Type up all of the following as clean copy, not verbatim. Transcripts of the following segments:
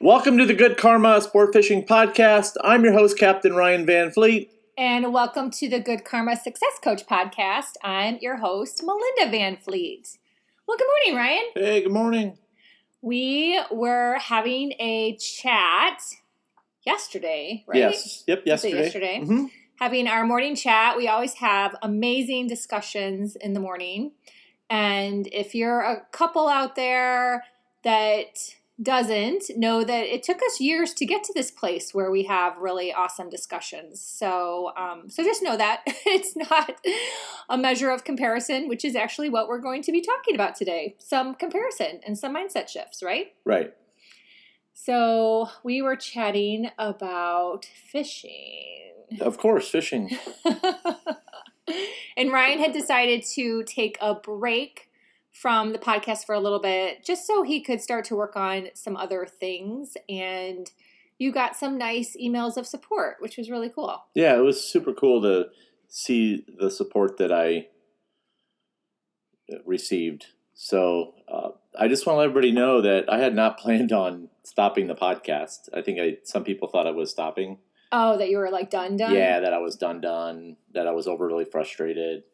Welcome to the Good Karma Sportfishing Podcast. I'm your host, Captain Ryan Van Fleet. And welcome to the Good Karma Success Coach Podcast. I'm your host, Melinda Van Fleet. Well, good morning, Ryan. Hey, good morning. We were having a chat yesterday, right? Yes. Yep, yesterday. Mm-hmm. Having our morning chat. We always have amazing discussions in the morning. And if you're a couple out there that doesn't know that it took us years to get to this place where we have really awesome discussions. So just know that it's not a measure of comparison, which is actually what we're going to be talking about today. Some comparison and some mindset shifts, right? Right. So we were chatting about fishing. Of course, fishing. And Ryan had decided to take a break from the podcast for a little bit, just so he could start to work on some other things. And you got some nice emails of support, which was really cool. Yeah, it was super cool to see the support that I received. So I just want to let everybody know that I had not planned on stopping the podcast. I think some people thought I was stopping. Oh, that you were like done? Yeah, that I was done, that I was overly frustrated.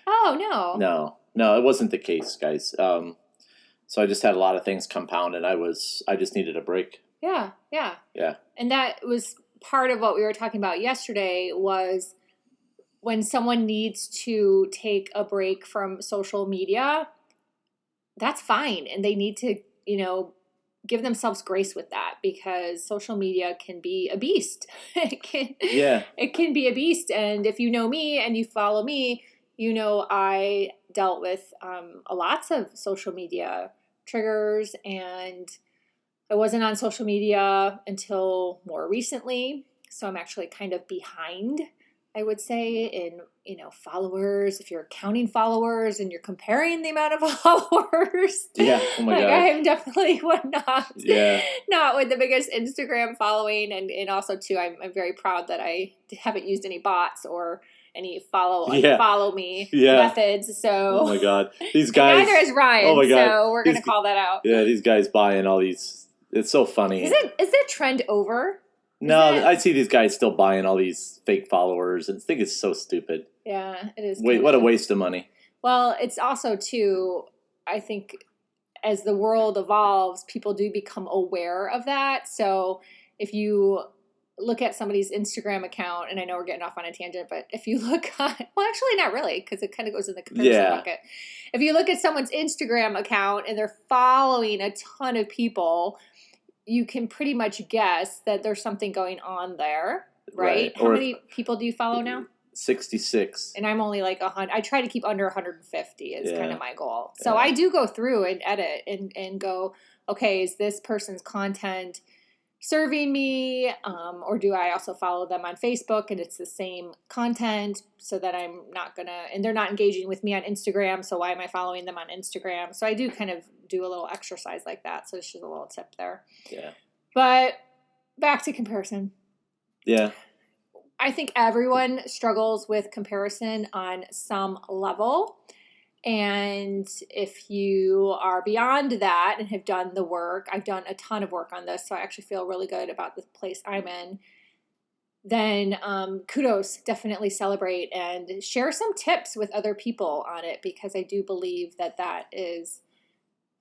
Oh, no. No, it wasn't the case, guys. So I just had a lot of things compound, and I just needed a break. Yeah. And that was part of what we were talking about yesterday was when someone needs to take a break from social media, that's fine. And they need to, give themselves grace with that because social media can be a beast. It can be a beast. And if you know me and you follow me, I dealt with lots of social media triggers, and I wasn't on social media until more recently. So I'm actually kind of behind, I would say, in, followers. If you're counting followers and you're comparing the amount of followers. Yeah, oh my God. I am definitely not with the biggest Instagram following. And also, too, I'm very proud that I haven't used any bots or any follow me methods. So oh my God, these guys. Neither is Ryan. Oh my God. So we're going to call that out. Yeah, these guys buying all these. It's so funny. Is that trend over? I see these guys still buying all these fake followers, and I think it's so stupid. Yeah, it is. Wait, what a waste of money. Well, it's also too. I think as the world evolves, people do become aware of that. So if you look at somebody's Instagram account, and I know we're getting off on a tangent, but if you look on, well, actually not really, because it kind of goes in the comparison bucket. If you look at someone's Instagram account and they're following a ton of people, you can pretty much guess that there's something going on there, right? How many people do you follow now? 66. And I'm only like 100. I try to keep under 150 is kind of my goal. So I do go through and edit and go, okay, is this person's content serving me, or do I also follow them on Facebook and it's the same content so that I'm not and they're not engaging with me on Instagram, so why am I following them on Instagram? So I do kind of do a little exercise like that, so it's just a little tip there. Yeah. But back to comparison. Yeah. I think everyone struggles with comparison on some level. And if you are beyond that and have done the work, I've done a ton of work on this, so I actually feel really good about the place I'm in, then kudos, definitely celebrate and share some tips with other people on it, because I do believe that is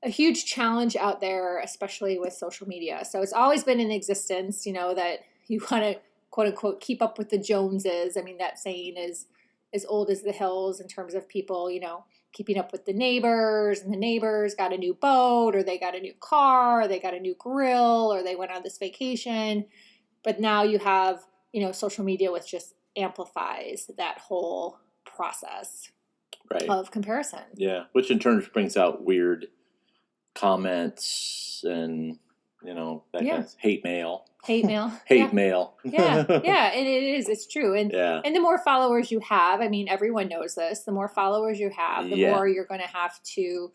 a huge challenge out there, especially with social media. So it's always been in existence, that you want to, quote unquote, keep up with the Joneses. I mean, that saying is as old as the hills in terms of people, keeping up with the neighbors, and the neighbors got a new boat, or they got a new car, or they got a new grill, or they went on this vacation. But now you have, social media, which just amplifies that whole process of comparison. Yeah, which in turn brings out weird comments and, that kind of hate mail. Hate mail. Mail. Yeah, and it's true. And the more followers you have, I mean, everyone knows this, the more followers you have, the more you're going to have to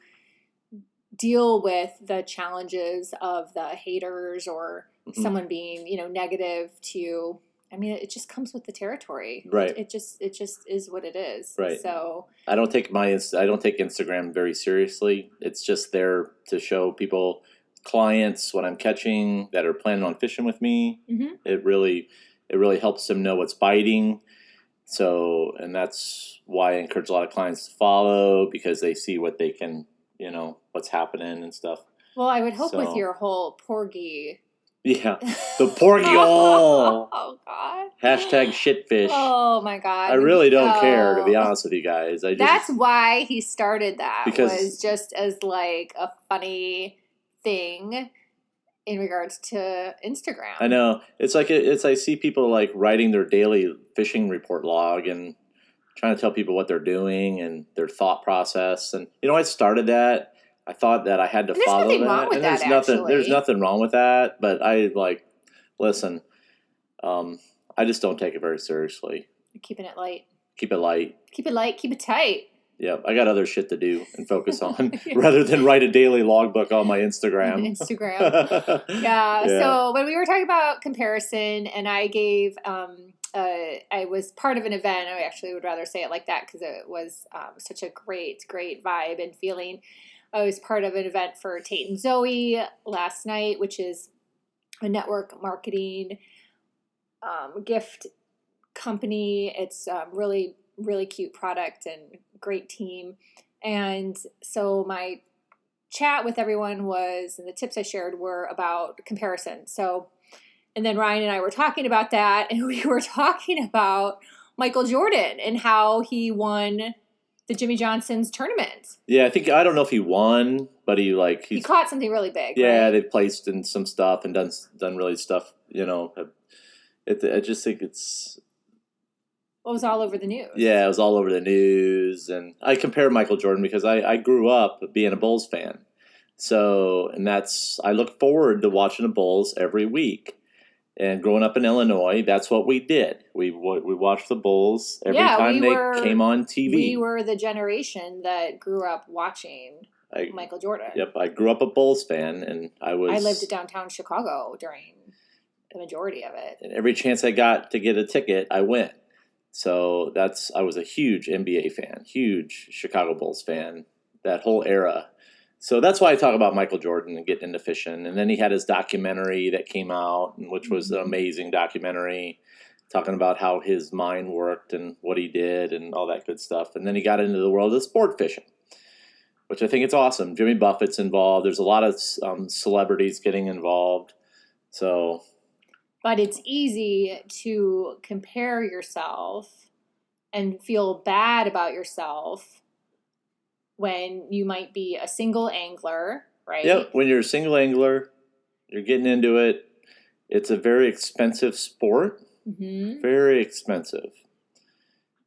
deal with the challenges of the haters or someone being, negative to you. I mean, it just comes with the territory. Right. It just is what it is. Right. So I don't take Instagram very seriously. It's just there to show people clients when I'm catching that are planning on fishing with me. Mm-hmm. It really helps them know what's biting. So, and that's why I encourage a lot of clients to follow, because they see what they can, what's happening and stuff. Well, I would hope with your whole porgy. Yeah, the porgy. Oh God. #shitfish. Oh my God. I really don't care, to be honest with you guys. That's why he started that, because was just as like a funny thing in regards to Instagram. I know. It's like I see people like writing their daily fishing report log and trying to tell people what they're doing and their thought process. And I started that. I thought that I had to follow that. There's nothing wrong with that. There's nothing wrong with that. But I listen. I just don't take it very seriously. You're keeping it light. Keep it light. Keep it light. Keep it tight. Yep, I got other shit to do and focus on rather than write a daily logbook on my Instagram. Yeah. So when we were talking about comparison, and I gave, I was part of an event. I actually would rather say it like that because it was such a great vibe and feeling. I was part of an event for Tate and Zoe last night, which is a network marketing gift company. It's really cute product and great team. And so my chat with everyone was, and the tips I shared were about comparison. So, and then Ryan and I were talking about that, and we were talking about Michael Jordan and how he won the Jimmy Johnson's tournament. Yeah, I don't know if he won, but he caught something really big. Yeah, right? They placed in some stuff and done really stuff. I just think it's. It was all over the news. Yeah, it was all over the news. And I compare Michael Jordan because I grew up being a Bulls fan. So, and I look forward to watching the Bulls every week. And growing up in Illinois, that's what we did. We watched the Bulls every time they came on TV. We were the generation that grew up watching Michael Jordan. Yep, I grew up a Bulls fan, and I lived downtown Chicago during the majority of it. And every chance I got to get a ticket, I went. So I was a huge NBA fan, huge Chicago Bulls fan, that whole era. So that's why I talk about Michael Jordan and getting into fishing. And then he had his documentary that came out, which was an amazing documentary, talking about how his mind worked and what he did and all that good stuff. And then he got into the world of sport fishing, which I think it's awesome. Jimmy Buffett's involved. There's a lot of celebrities getting involved. So... But it's easy to compare yourself and feel bad about yourself when you might be a single angler, right? Yep. When you're a single angler, you're getting into it. It's a very expensive sport. Mm-hmm. Very expensive.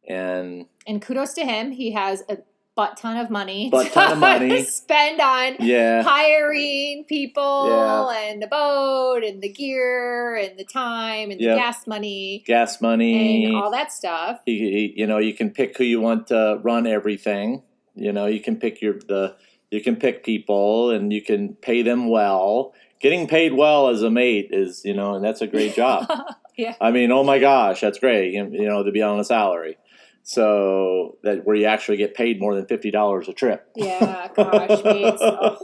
And kudos to him. He has a butt ton of money to spend on hiring people and the boat and the gear and the time and the gas money and all that stuff. You can pick who you want to run everything. You can pick you can pick people and you can pay them well. Getting paid well as a mate is, and that's a great job. Yeah. I mean, oh my gosh, that's great. To be on a salary. So that where you actually get paid more than $50 a trip. Yeah, gosh, mates. Oh.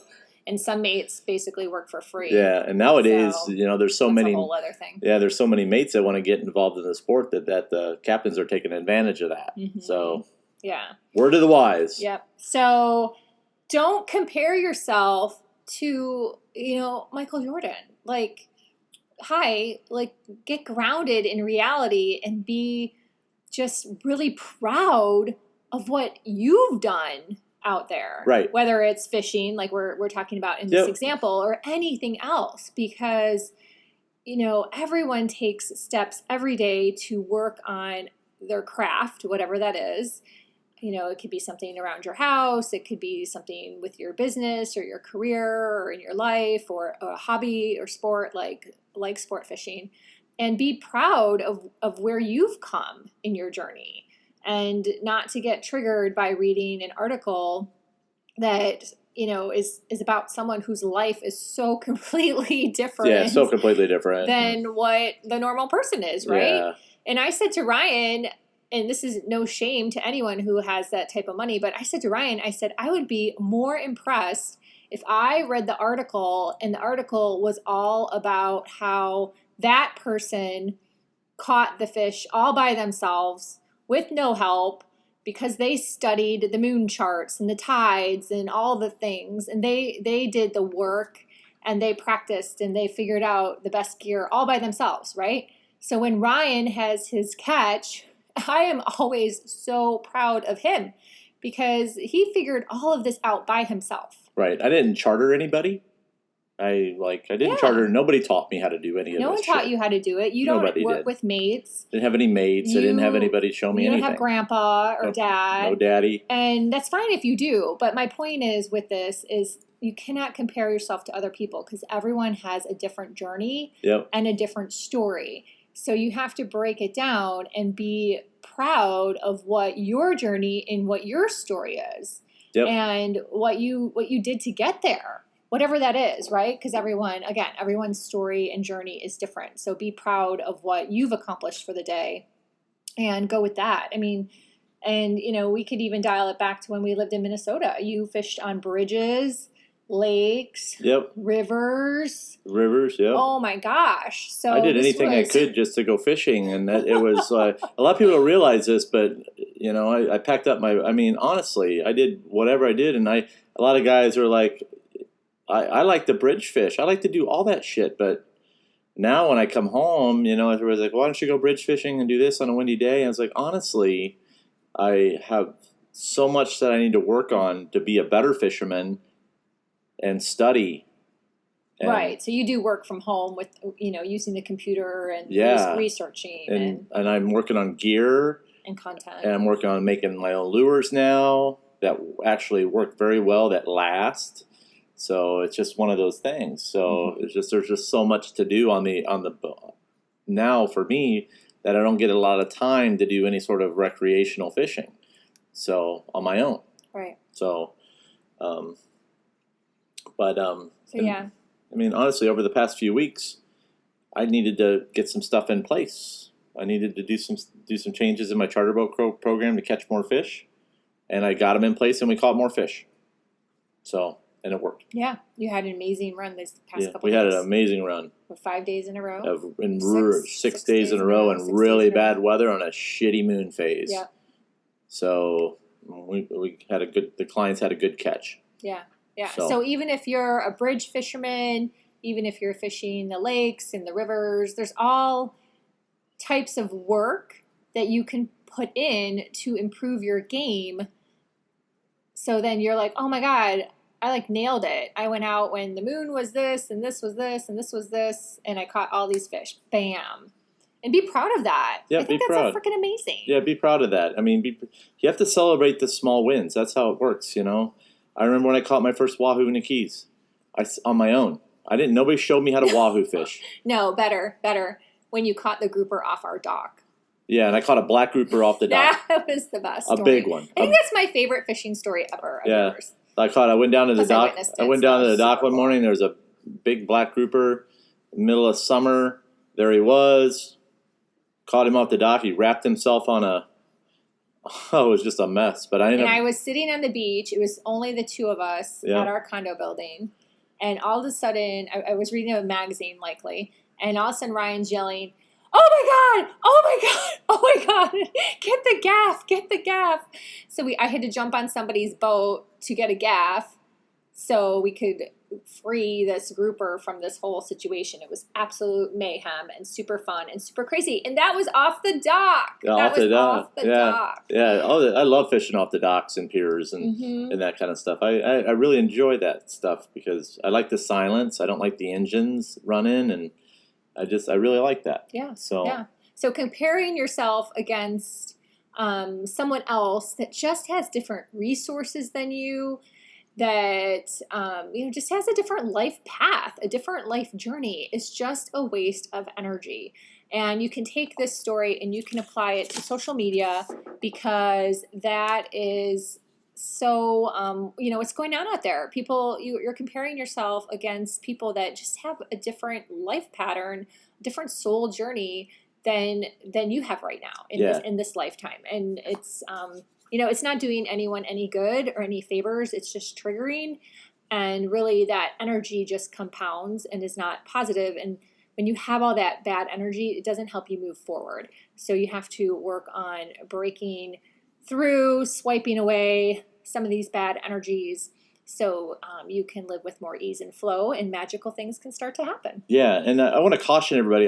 And some mates basically work for free. Yeah, and nowadays, there's so many. That's a whole other thing. Yeah, there's so many mates that want to get involved in the sport that the captains are taking advantage of that. Mm-hmm. So, yeah. Word to the wise. Yep. So, don't compare yourself to Michael Jordan. Get grounded in reality and be just really proud of what you've done out there. Right. Whether it's fishing, like we're talking about in this example, or anything else, because, everyone takes steps every day to work on their craft, whatever that is. It could be something around your house. It could be something with your business or your career or in your life or a hobby or sport like sport fishing. And be proud of where you've come in your journey, and not to get triggered by reading an article that, is about someone whose life is so completely different. Yeah, so completely different than what the normal person is, right? Yeah. And I said to Ryan, and this is no shame to anyone who has that type of money, but I said to Ryan, I would be more impressed If I read the article and the article was all about how that person caught the fish all by themselves with no help because they studied the moon charts and the tides and all the things, and they did the work and they practiced and they figured out the best gear all by themselves, right? So when Ryan has his catch, I am always so proud of him because he figured all of this out by himself. Right. I didn't charter anybody. I didn't charter. Nobody taught me how to do any of this. No one taught you how to do it. You Nobody don't work did. with mates. Didn't have any mates. I didn't have anybody show me anything. You don't have grandpa or dad. No daddy. And that's fine if you do. But my point is with this is you cannot compare yourself to other people because everyone has a different journey and a different story. So you have to break it down and be proud of what your journey and what your story is and what you did to get there. Whatever that is, right? Because everyone's story and journey is different. So be proud of what you've accomplished for the day and go with that. I mean, and, we could even dial it back to when we lived in Minnesota. You fished on bridges, lakes, rivers. Oh, my gosh. So I did anything I could just to go fishing. And that it was, a lot of people don't realize this, but, I packed up honestly, I did whatever I did. And a lot of guys are like, I like to bridge fish. I like to do all that shit. But now when I come home, everybody's like, why don't you go bridge fishing and do this on a windy day? And I was like, honestly, I have so much that I need to work on to be a better fisherman and study. Right. So you do work from home with, using the computer and researching. And I'm working on gear. And content. And I'm working on making my own lures now that actually work very well, that last. So it's just one of those things. So there's just so much to do on the now for me that I don't get a lot of time to do any sort of recreational fishing. So on my own. Right. So, honestly, over the past few weeks, I needed to get some stuff in place. I needed to do some changes in my charter boat program to catch more fish, and I got them in place, and we caught more fish. So. And it worked. Yeah, you had an amazing run this past couple days. We had an amazing run. For 5 days in a row? Six days in a row in really bad weather on a shitty moon phase. Yeah. So we had the clients had a good catch. Yeah. So even if you're a bridge fisherman, even if you're fishing the lakes and the rivers, there's all types of work that you can put in to improve your game. So then you're like, oh my God, I nailed it. I went out when the moon was this and this was this and this was this, and I caught all these fish. Bam. And be proud of that. Yeah, I think that's freaking amazing. Yeah, be proud of that. You have to celebrate the small wins. That's how it works, I remember when I caught my first wahoo in the Keys, on my own. Nobody showed me how to wahoo fish. No, better. When you caught the grouper off our dock. Yeah, and I caught a black grouper off the dock. That was the best story. A big one. I think that's my favorite fishing story ever. Yours. I went down to the dock. I went down to the dock one morning. There was a big black grouper, middle of summer. There he was. Caught him off the dock. He wrapped himself on it was just a mess. But I was sitting on the beach. It was only the two of us at our condo building. And all of a sudden, I was reading a magazine likely. And all of a sudden, Ryan's yelling, oh my God, oh my God, oh my God, get the gaff. So I had to jump on somebody's boat to get a gaff so we could free this grouper from this whole situation. It was absolute mayhem and super fun and super crazy. And that was off the dock. Yeah, off the dock. Yeah. Oh, I love fishing off the docks and piers and that kind of stuff. I really enjoy that stuff because I like the silence. I don't like the engines running, and I really like that. Yeah. So comparing yourself against someone else that just has different resources than you, that just has a different life path, a different life journey, is just a waste of energy. And you can take this story and you can apply it to social media because that is so, what's going on out there. People, you're comparing yourself against people that just have a different life pattern, different soul journey than you have right now in this lifetime. And it's, it's not doing anyone any good or any favors. It's just triggering. And really that energy just compounds and is not positive. And when you have all that bad energy, it doesn't help you move forward. So you have to work on breaking through, swiping away some of these bad energies, so you can live with more ease and flow, and magical things can start to happen. Yeah, and I want to caution everybody.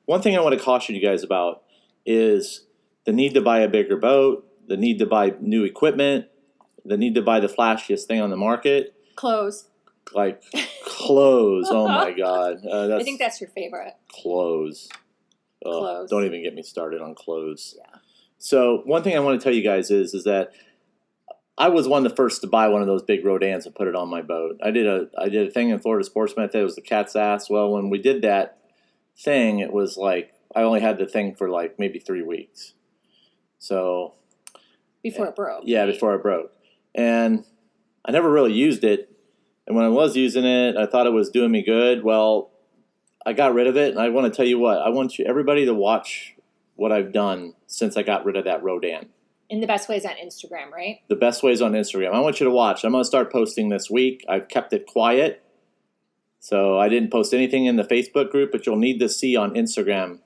One thing I want to caution you guys about is the need to buy a bigger boat, the need to buy new equipment, the need to buy the flashiest thing on the market. Clothes. Like clothes. Oh my God. I think that's your favorite. Clothes. Clothes. Don't even get me started on clothes. Yeah. So one thing I want to tell you guys is that I was one of the first to buy one of those big Rodans and put it on my boat. I did a thing in Florida Sportsman. I thought it was the cat's ass. Well, when we did that thing, it was like I only had the thing for like maybe 3 weeks. So before it broke. Yeah, right? before it broke. And I never really used it. And when I was using it, I thought it was doing me good. Well, I got rid of it. And I want to tell you what, I want everybody to watch what I've done since I got rid of that Rodan. And the best way is on Instagram, right? The best way is on Instagram. I want you to watch. I'm going to start posting this week. I've kept it quiet. So I didn't post anything in the Facebook group, but you'll need to see on Instagram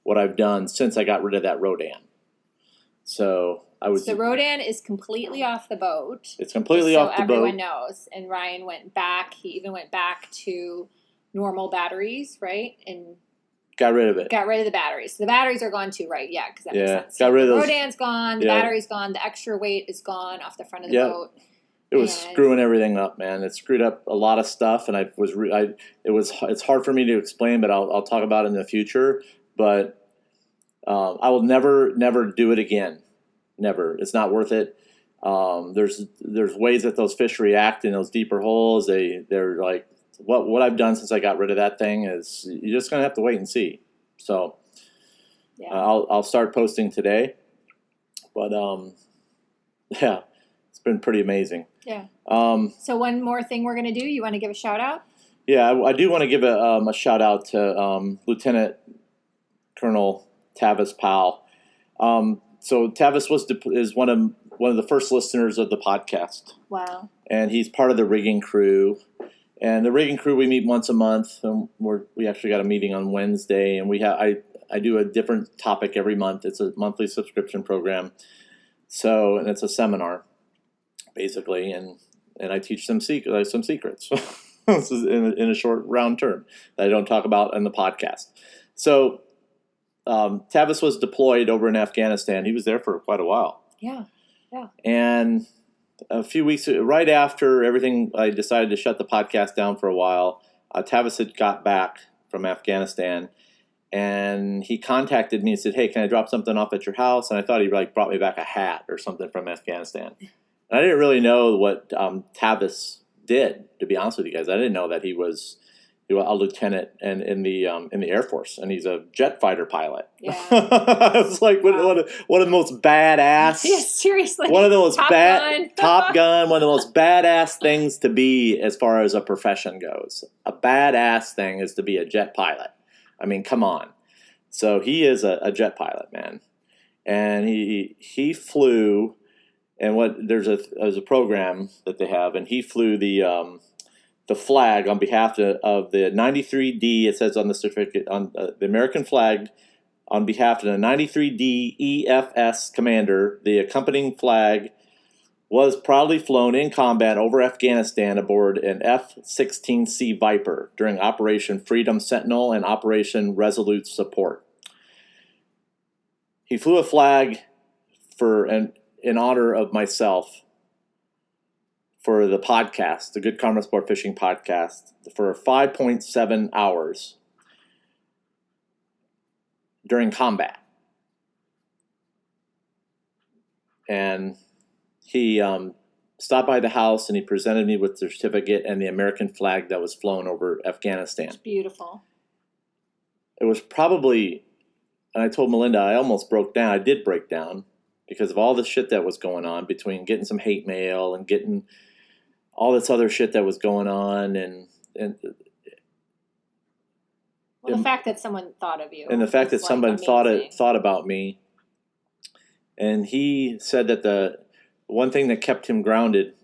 what I've done since I got rid of that Rodan. So the Rodan is completely off the boat. It's completely off the boat. So everyone knows. And Ryan went back. He even went back to normal batteries, right? And got rid of it. Got rid of the batteries. So the batteries are gone too, right? Yeah, because that makes sense. Got rid of those. The Rodan's gone. The battery's gone. The extra weight is gone off the front of the boat. It was screwing everything up, man. It screwed up a lot of stuff, and it's hard for me to explain, but I'll talk about it in the future. But I will never do it again. Never. It's not worth it. There's ways that those fish react in those deeper holes. They're like what I've done since I got rid of that thing is you're just gonna have to wait and see. So I'll start posting today. But yeah, it's been pretty amazing. Yeah. So one more thing we're gonna do. You want to give a shout out? Yeah, I do want to give a shout out to Lieutenant Colonel Tavis Powell. So Tavis is one of the first listeners of the podcast. Wow. And he's part of the rigging crew. And the rigging crew, we meet once a month. And we actually got a meeting on Wednesday. And I do a different topic every month. It's a monthly subscription program. And it's a seminar, basically. And I teach some secrets in a short round term that I don't talk about in the podcast. So Tavis was deployed over in Afghanistan. He was there for quite a while. Yeah. And a few weeks, right after everything, I decided to shut the podcast down for a while. Tavis had got back from Afghanistan, and he contacted me and said, "Hey, can I drop something off at your house?" And I thought he brought me back a hat or something from Afghanistan. And I didn't really know what Tavis did, to be honest with you guys. I didn't know that he was a lieutenant and in the Air Force, and he's a jet fighter pilot. Yeah. It's like one of the most badass. Yeah, seriously. One of the most Top Gun. Top Gun. One of the most badass things to be as far as a profession goes. A badass thing is to be a jet pilot. I mean, come on. So he is a jet pilot, man, and he flew. And there's a program that they have, and he flew the flag on behalf of the 93D. It says on the certificate on the American flag on behalf of the 93D EFS commander. The accompanying flag was proudly flown in combat over Afghanistan aboard an F-16C Viper during Operation Freedom Sentinel and Operation Resolute Support. He flew a flag in honor of myself for the podcast, the Good Karma Sportfishing Podcast, for 5.7 hours during combat. And he stopped by the house and he presented me with the certificate and the American flag that was flown over Afghanistan. It's beautiful. It was probably, and I told Melinda, I almost broke down. I did break down because of all the shit that was going on, between getting some hate mail and getting all this other shit that was going on, and the fact that someone thought of you, and the fact that someone amazing. thought about me. And he said that the one thing that kept him grounded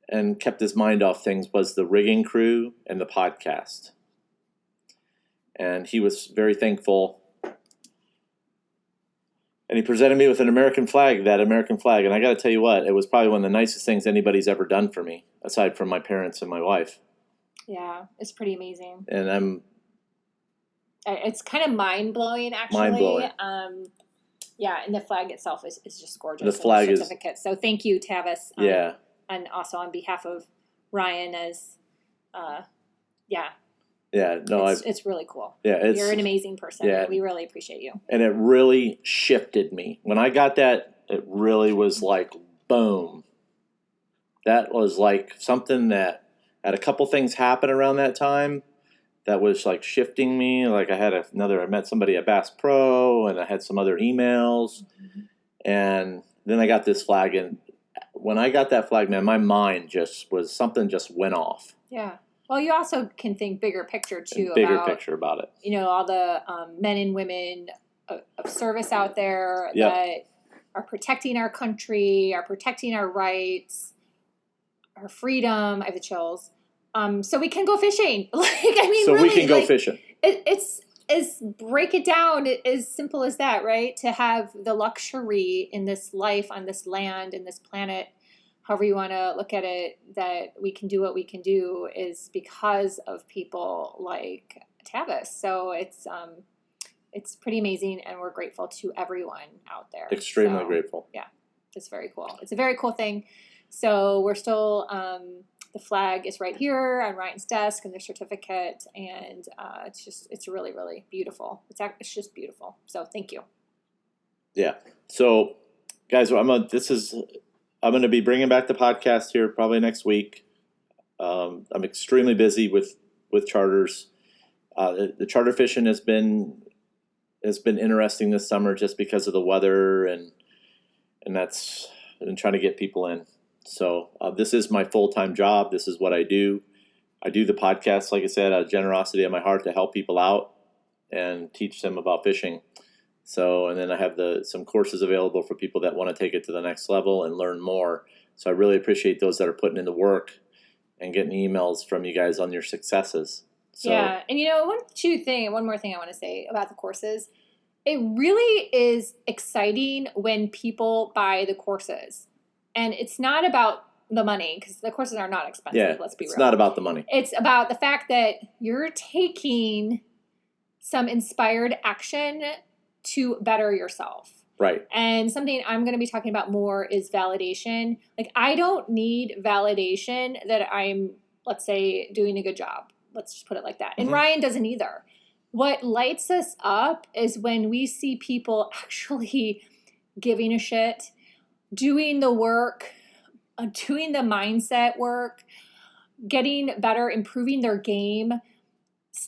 and kept his mind off things was the rigging crew and the podcast. And he was very thankful. And he presented me with that American flag. And I got to tell you what, it was probably one of the nicest things anybody's ever done for me, aside from my parents and my wife. Yeah, it's pretty amazing. And it's kind of mind-blowing, actually. Mind-blowing. Yeah, and the flag itself is just gorgeous. The flag is... certificate. So thank you, Tavis. Yeah. And also on behalf of Ryan Yeah, no, it's really cool. Yeah, you're an amazing person. Yeah, we really appreciate you. And it really shifted me. When I got that, it really was like, boom. That was like something that had a couple things happen around that time that was like shifting me. Like I met somebody at Bass Pro, and I had some other emails. Mm-hmm. And then I got this flag, and when I got that flag, man, my mind just went off. Yeah. Well, you also can think bigger picture too. Bigger picture about it. You know, all the men and women of service out there Yep. that are protecting our country, are protecting our rights, our freedom. I have the chills. So we can go fishing. So really, we can go fishing. It's break it down. It is simple as that, right? To have the luxury in this life, on this land, in this planet, however you want to look at it, that we can do what we can do is because of people like Tavis. So it's pretty amazing, and we're grateful to everyone out there. Extremely grateful. Yeah, it's very cool. It's a very cool thing. So we're still, the flag is right here on Ryan's desk and the certificate, and it's really, really beautiful. It's just beautiful. So thank you. Yeah. So guys, I'm going to be bringing back the podcast here probably next week. I'm extremely busy with charters. The charter fishing has been interesting this summer just because of the weather and trying to get people in. So this is my full-time job. This is what I do. I do the podcast, like I said, out of generosity of my heart to help people out and teach them about fishing. So, and then I have some courses available for people that want to take it to the next level and learn more. So I really appreciate those that are putting in the work and getting emails from you guys on your successes. So, yeah. And one more thing I want to say about the courses. It really is exciting when people buy the courses. And it's not about the money, because the courses are not expensive. Yeah, let's be real. It's not about the money. It's about the fact that you're taking some inspired action to better yourself. Right. And something I'm going to be talking about more is validation. Like, I don't need validation that I'm, let's say, doing a good job. Let's just put it like that. And Ryan doesn't either. What lights us up is when we see people actually giving a shit, doing the work, doing the mindset work, getting better, improving their game,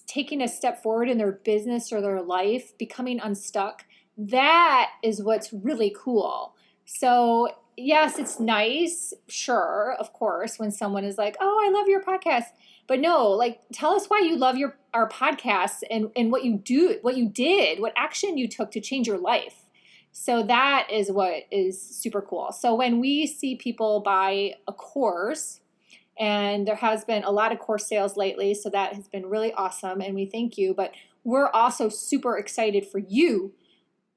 taking a step forward in their business or their life, becoming unstuck. That is what's really cool. So yes, it's nice, sure, of course, when someone is like, oh, I love your podcast. But no, like, tell us why you love our podcast and what you did, what action you took to change your life. So that is what is super cool. So when we see people buy a course, and there has been a lot of course sales lately, so that has been really awesome, and we thank you. But we're also super excited for you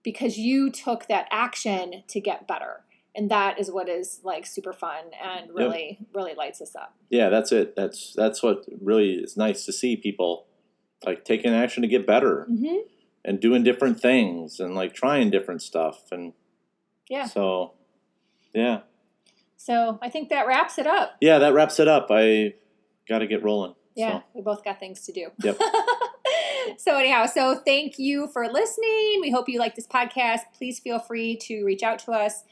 because you took that action to get better. And that is what is like super fun and really, really lights us up. Yeah, that's it. That's what really is nice to see, people like taking action to get better. Mm-hmm. And doing different things and like trying different stuff. And so I think that wraps it up. Yeah, that wraps it up. I got to get rolling. Yeah, we both got things to do. Yep. So anyhow, thank you for listening. We hope you like this podcast. Please feel free to reach out to us.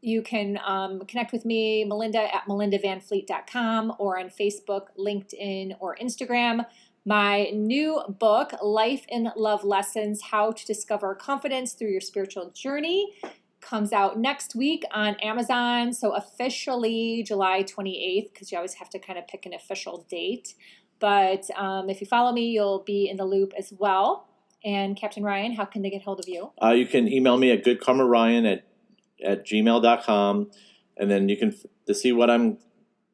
You can connect with me, Melinda, at melindavanfleet.com, or on Facebook, LinkedIn, or Instagram. My new book, Life and Love Lessons, How to Discover Confidence Through Your Spiritual Journey, comes out next week on Amazon. So officially July 28th, because you always have to kind of pick an official date. But if you follow me, you'll be in the loop as well. And Captain Ryan, how can they get hold of you? You can email me at goodkarmaryan at gmail.com. And then you can, to see what I'm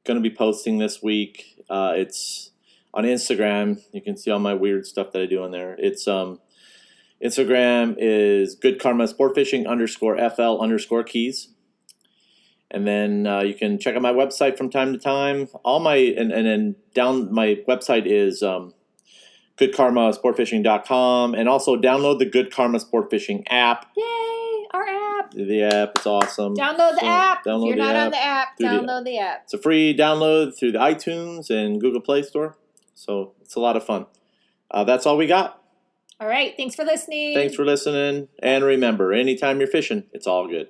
going to be posting this week. It's on Instagram. You can see all my weird stuff that I do on there. It's Instagram is Good Karma Sportfishing _FL_keys. And then you can check out my website from time to time. All my and then down my website is goodkarmasportfishing.com, and also download the Good Karma Sportfishing app. Yay, our app. The app is awesome. Download the app. Download if you're not app on the app, download the app. It's a free download through the iTunes and Google Play Store. So it's a lot of fun. That's all we got. All right. Thanks for listening. Thanks for listening. And remember, anytime you're fishing, it's all good.